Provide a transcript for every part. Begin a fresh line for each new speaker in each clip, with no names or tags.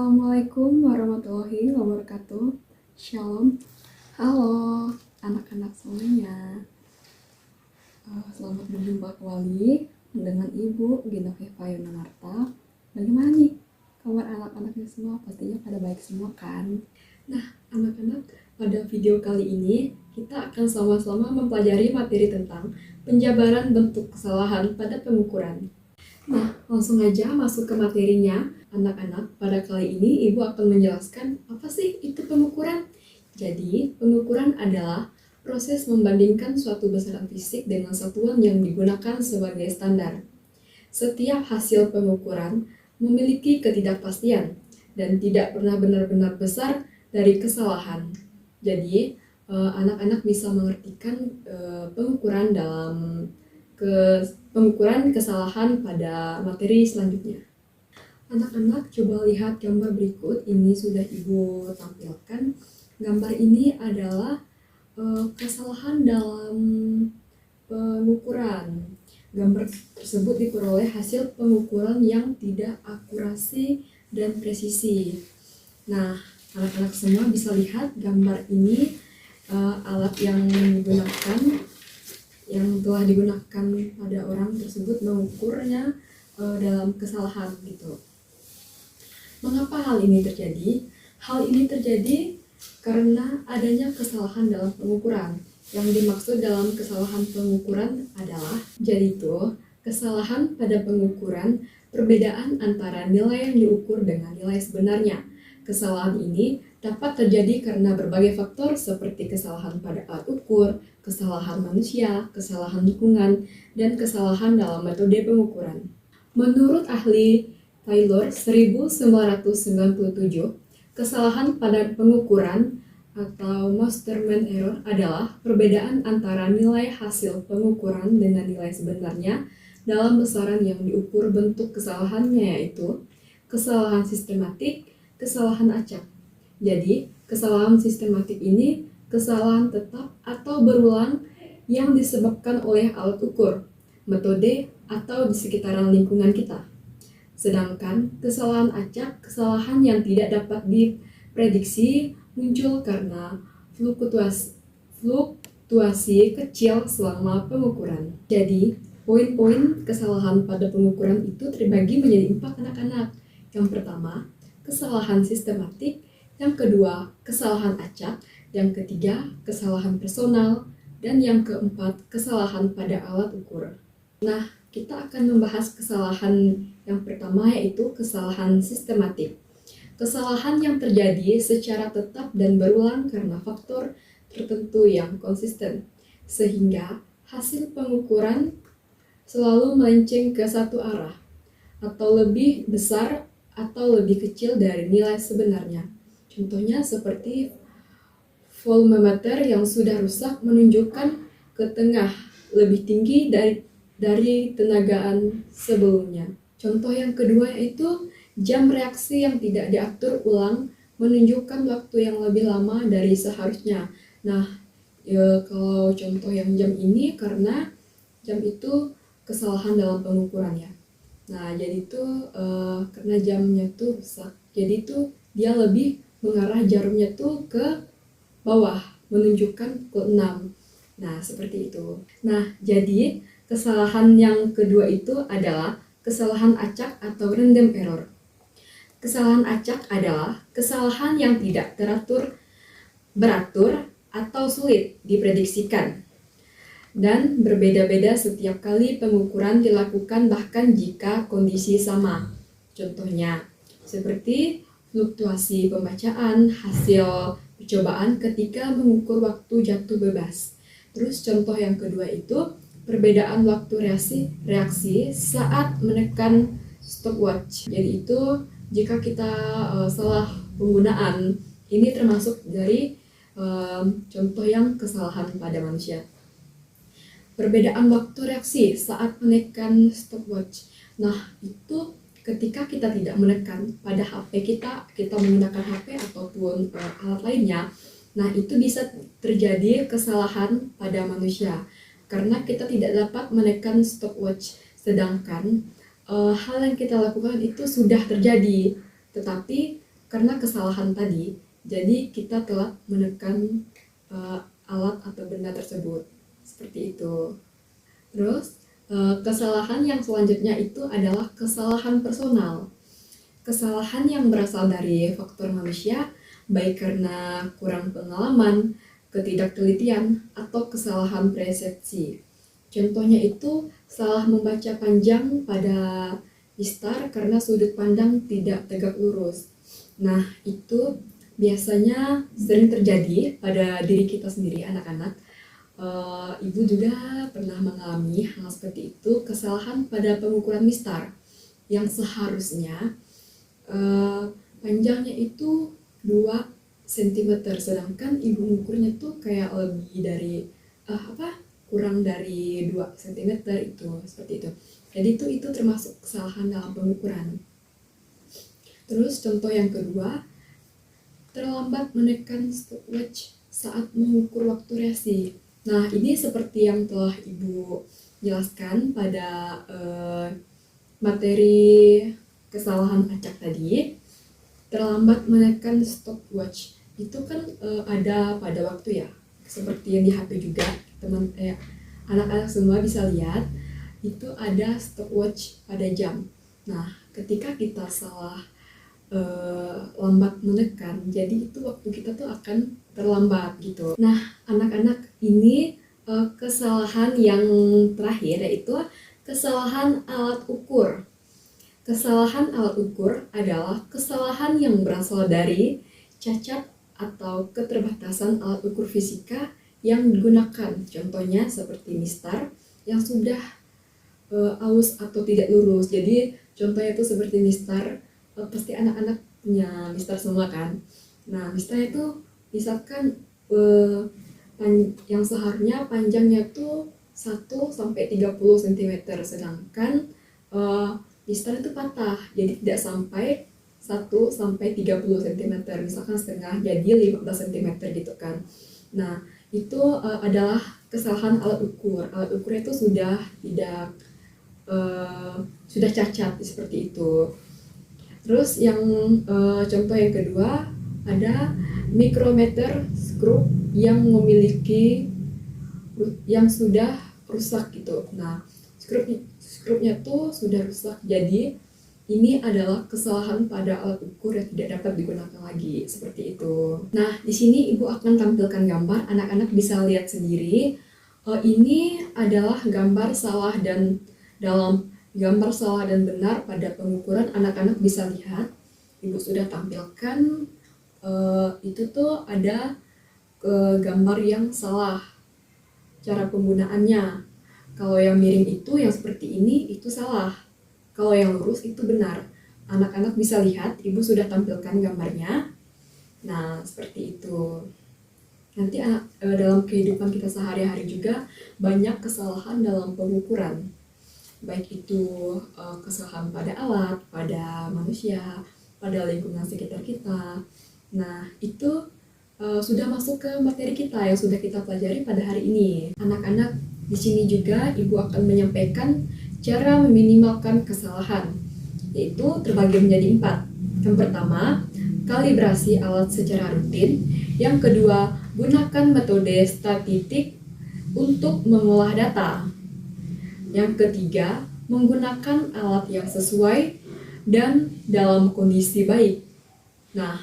Assalamualaikum warahmatullahi wabarakatuh. Shalom. Halo anak-anak semuanya. Selamat berjumpa kembali dengan Ibu Gina Viva Yunanarta. Bagaimana nih kabar anak-anaknya semua? Pastinya pada baik semua kan? Nah, anak-anak, pada video kali ini kita akan sama-sama mempelajari materi tentang penjabaran bentuk kesalahan pada pengukuran. Nah, langsung aja masuk ke materinya. Anak-anak, pada kali ini Ibu akan menjelaskan apa sih itu pengukuran. Jadi, pengukuran adalah proses membandingkan suatu besaran fisik dengan satuan yang digunakan sebagai standar. Setiap hasil pengukuran memiliki ketidakpastian dan tidak pernah benar-benar besar dari kesalahan. Jadi, anak-anak bisa mengartikan pengukuran dalam pengukuran kesalahan pada materi selanjutnya. Anak-anak, coba lihat gambar berikut. Ini sudah Ibu tampilkan. Gambar ini adalah kesalahan dalam pengukuran. Gambar tersebut diperoleh hasil pengukuran yang tidak akurasi dan presisi. Nah, anak-anak semua bisa lihat gambar ini, alat yang telah digunakan pada orang tersebut mengukurnya dalam kesalahan gitu. Mengapa hal ini terjadi? Hal ini terjadi karena adanya kesalahan dalam pengukuran. Yang dimaksud dalam kesalahan pengukuran adalah, jadi itu kesalahan pada pengukuran perbedaan antara nilai yang diukur dengan nilai sebenarnya. Kesalahan ini dapat terjadi karena berbagai faktor seperti kesalahan pada alat ukur, kesalahan manusia, kesalahan lingkungan, dan kesalahan dalam metode pengukuran. Menurut ahli Taylor 1997, kesalahan pada pengukuran atau measurement error adalah perbedaan antara nilai hasil pengukuran dengan nilai sebenarnya dalam besaran yang diukur. Bentuk kesalahannya yaitu kesalahan sistematik, kesalahan acak. Jadi, kesalahan sistematik ini kesalahan tetap atau berulang yang disebabkan oleh alat ukur, metode, atau di sekitaran lingkungan kita. Sedangkan kesalahan acak, kesalahan yang tidak dapat diprediksi, muncul karena fluktuasi kecil selama pengukuran. Jadi, poin-poin kesalahan pada pengukuran itu terbagi menjadi 4 anak-anak. Yang pertama, kesalahan sistematik. Yang kedua, kesalahan acak. Yang ketiga, kesalahan personal. Dan yang keempat, kesalahan pada alat ukur. Nah, kita akan membahas kesalahan yang pertama, yaitu kesalahan sistematik. Kesalahan yang terjadi secara tetap dan berulang karena faktor tertentu yang konsisten, sehingga hasil pengukuran selalu melenceng ke satu arah, atau lebih besar atau lebih kecil dari nilai sebenarnya. Contohnya seperti volumeter yang sudah rusak menunjukkan ke tengah lebih tinggi dari tenagaan sebelumnya. Contoh yang kedua yaitu jam reaksi yang tidak diatur ulang menunjukkan waktu yang lebih lama dari seharusnya. Nah, kalau contoh yang jam ini karena jam itu kesalahan dalam pengukurannya. Nah, jadi itu karena jamnya itu rusak. Jadi itu dia lebih mengarah jarumnya tuh ke bawah, menunjukkan pukul 6. Nah, seperti itu. Nah, jadi kesalahan yang kedua itu adalah kesalahan acak atau random error. Kesalahan acak adalah kesalahan yang tidak beratur atau sulit diprediksikan dan berbeda-beda setiap kali pengukuran dilakukan, bahkan jika kondisi sama. Contohnya seperti fluktuasi pembacaan hasil percobaan ketika mengukur waktu jatuh bebas. Terus contoh yang kedua itu perbedaan waktu reaksi saat menekan stopwatch. Jadi itu jika kita salah penggunaan, ini termasuk dari contoh yang kesalahan pada manusia. Perbedaan waktu reaksi saat menekan stopwatch. Nah, itu ketika kita tidak menekan pada HP kita menggunakan HP ataupun alat lainnya, nah itu bisa terjadi kesalahan pada manusia. Karena kita tidak dapat menekan stopwatch, sedangkan hal yang kita lakukan itu sudah terjadi, tetapi karena kesalahan tadi, jadi kita telah menekan alat atau benda tersebut. Seperti itu. Terus, kesalahan yang selanjutnya itu adalah kesalahan personal. Kesalahan yang berasal dari faktor manusia, baik karena kurang pengalaman, ketidaktelitian, atau kesalahan persepsi. Contohnya itu salah membaca panjang pada mistar karena sudut pandang tidak tegak lurus. Nah, itu biasanya sering terjadi pada diri kita sendiri, anak-anak. Ibu juga pernah mengalami hal seperti itu, kesalahan pada pengukuran mistar yang seharusnya panjangnya itu 2 cm, sedangkan ibu mengukurnya tuh kayak lebih dari kurang dari 2 cm itu, seperti itu. Jadi itu termasuk kesalahan dalam pengukuran. Terus contoh yang kedua, terlambat menekan stopwatch saat mengukur waktu reaksi. Nah, ini seperti yang telah Ibu jelaskan pada materi kesalahan acak tadi. Terlambat menekan stopwatch itu kan ada pada waktu ya, seperti yang di HP juga. Anak-anak semua bisa lihat itu ada stopwatch pada jam. Nah, ketika kita salah lambat menekan, jadi itu waktu kita tuh akan terlambat gitu. Nah, anak-anak, ini kesalahan yang terakhir yaitu kesalahan alat ukur. Kesalahan alat ukur adalah kesalahan yang berasal dari cacat atau keterbatasan alat ukur fisika yang digunakan. Contohnya seperti mistar yang sudah aus atau tidak lurus. Jadi contohnya itu seperti mistar, pasti anak-anak punya mistar semua kan. Nah, mistar itu misalkan yang seharusnya panjangnya tuh 1-30 cm, sedangkan mistar itu patah, jadi tidak sampai 1-30 cm, misalkan setengah jadi 15 cm gitu kan. Nah, itu adalah kesalahan alat ukur. Alat ukurnya itu sudah tidak sudah cacat seperti itu. Terus yang contoh yang kedua ada micrometer screw yang memiliki yang sudah rusak gitu. Nah, screw-nya tuh sudah rusak, jadi ini adalah kesalahan pada alat ukur yang tidak dapat digunakan lagi, seperti itu. Nah, di sini Ibu akan tampilkan gambar, anak-anak bisa lihat sendiri. Ini adalah gambar salah dan benar pada pengukuran. Anak-anak bisa lihat, Ibu sudah tampilkan itu tuh ada gambar yang salah cara penggunaannya. Kalau yang miring itu, yang seperti ini, itu salah. Kalau yang lurus itu benar. Anak-anak bisa lihat, Ibu sudah tampilkan gambarnya. Nah, seperti itu. Nanti dalam kehidupan kita sehari-hari juga banyak kesalahan dalam pengukuran. Baik itu kesalahan pada alat, pada manusia, pada lingkungan sekitar kita. Nah, itu sudah masuk ke materi kita yang sudah kita pelajari pada hari ini. Anak-anak, di sini juga Ibu akan menyampaikan cara meminimalkan kesalahan, yaitu terbagi menjadi 4. Yang pertama, kalibrasi alat secara rutin. Yang kedua, gunakan metode statistik untuk mengolah data. Yang ketiga, menggunakan alat yang sesuai dan dalam kondisi baik. Nah,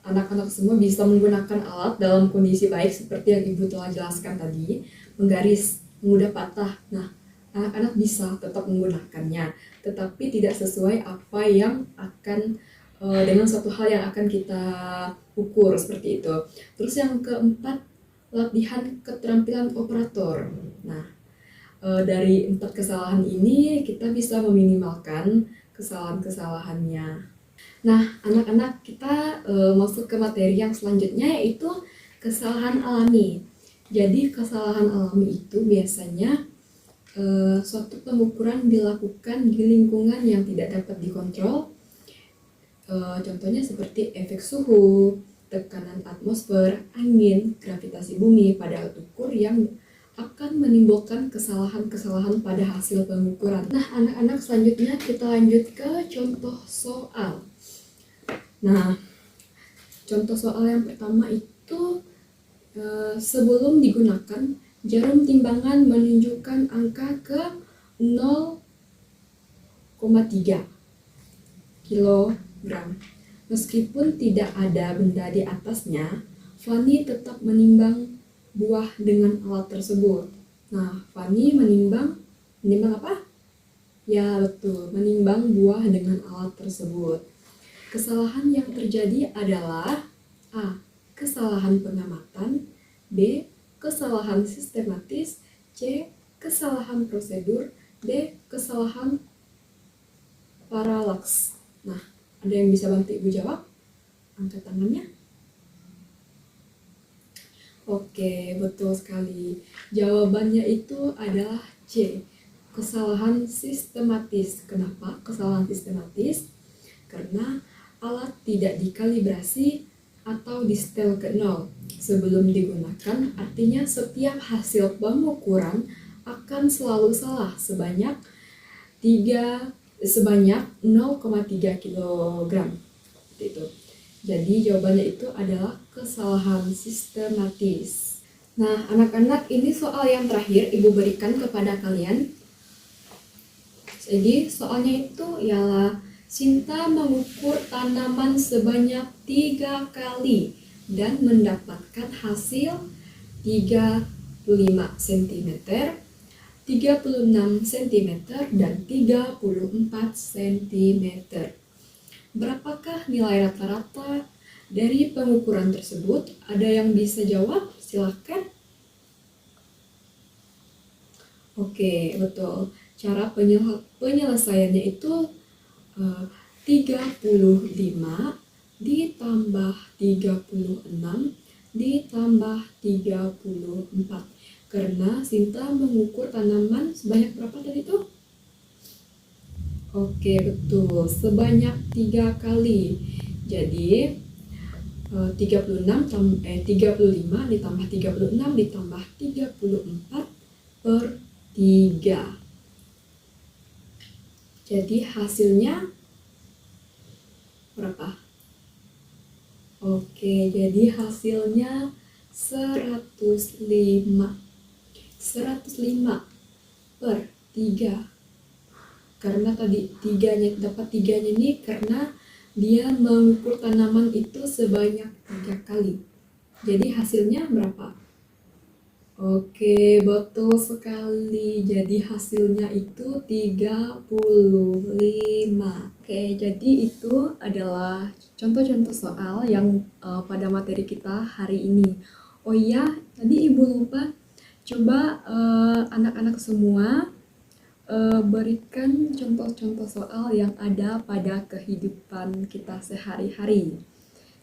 anak-anak semua bisa menggunakan alat dalam kondisi baik seperti yang Ibu telah jelaskan tadi, menggaris, mudah patah. Nah, anak-anak bisa tetap menggunakannya, tetapi tidak sesuai apa yang akan dengan suatu hal yang akan kita ukur, seperti itu. Terus yang keempat, latihan keterampilan operator. Nah, dari 4 kesalahan ini kita bisa meminimalkan kesalahan-kesalahannya. Nah, anak-anak, kita masuk ke materi yang selanjutnya, yaitu kesalahan alami. Jadi kesalahan alami itu biasanya suatu pengukuran dilakukan di lingkungan yang tidak dapat dikontrol. Contohnya seperti efek suhu, tekanan atmosfer, angin, gravitasi bumi pada alat ukur yang akan menimbulkan kesalahan-kesalahan pada hasil pengukuran. Nah, anak-anak, selanjutnya kita lanjut ke contoh soal. Nah, contoh soal yang pertama itu sebelum digunakan jarum timbangan menunjukkan angka ke 0,3 kilogram. Meskipun tidak ada benda di atasnya, Fani tetap menimbang buah dengan alat tersebut. Nah, Fani menimbang apa? Ya, betul, menimbang buah dengan alat tersebut. Kesalahan yang terjadi adalah A. Kesalahan pengamatan, B. Kesalahan sistematis, C. Kesalahan prosedur, D. Kesalahan paralaks. Nah, ada yang bisa bantu Ibu jawab? Angkat tangannya. Oke, betul sekali. Jawabannya itu adalah C. Kesalahan sistematis. Kenapa kesalahan sistematis? Karena alat tidak dikalibrasi atau disetel ke 0 sebelum digunakan, artinya setiap hasil pengukuran akan selalu salah sebanyak 0,3 kg. Itu. Jadi jawabannya itu adalah kesalahan sistematis. Nah, anak-anak, ini soal yang terakhir Ibu berikan kepada kalian. Jadi soalnya itu ialah Sinta mengukur tanaman sebanyak 3 kali dan mendapatkan hasil 35 cm, 36 cm, dan 34 cm. Berapakah nilai rata-rata dari pengukuran tersebut? Ada yang bisa jawab? Silahkan. Oke, betul. Cara penyelesaiannya itu 35 ditambah 36 ditambah 34. Karena Sinta mengukur tanaman sebanyak berapa tadi tuh? Oke, betul, sebanyak 3 kali. Jadi 35 ditambah 36 ditambah 34 per 3. Jadi hasilnya berapa? Oke, jadi hasilnya 105. 105 per 3. Karena tadi dapat 3-nya ini karena dia mengukur tanaman itu sebanyak 3 kali. Jadi hasilnya berapa? Oke, betul sekali. Jadi hasilnya itu 35. Oke, jadi itu adalah contoh-contoh soal yang pada materi kita hari ini. Oh iya, tadi Ibu lupa. Coba anak-anak semua berikan contoh-contoh soal yang ada pada kehidupan kita sehari-hari.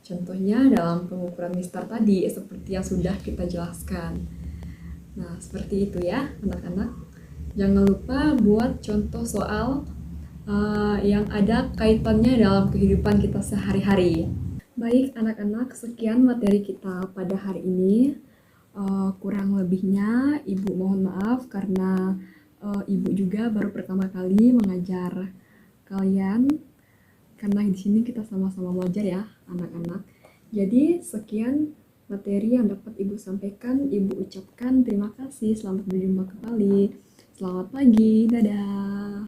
Contohnya dalam pengukuran MISTAR tadi, seperti yang sudah kita jelaskan. Nah, seperti itu ya anak-anak. Jangan lupa buat contoh soal yang ada kaitannya dalam kehidupan kita sehari-hari. Baik anak-anak, sekian materi kita pada hari ini. Kurang lebihnya Ibu mohon maaf karena Ibu juga baru pertama kali mengajar kalian, karena di sini kita sama-sama belajar ya anak-anak. Jadi sekian materi yang dapat Ibu sampaikan. Ibu ucapkan terima kasih. Selamat berjumpa kembali. Selamat pagi. Dadah.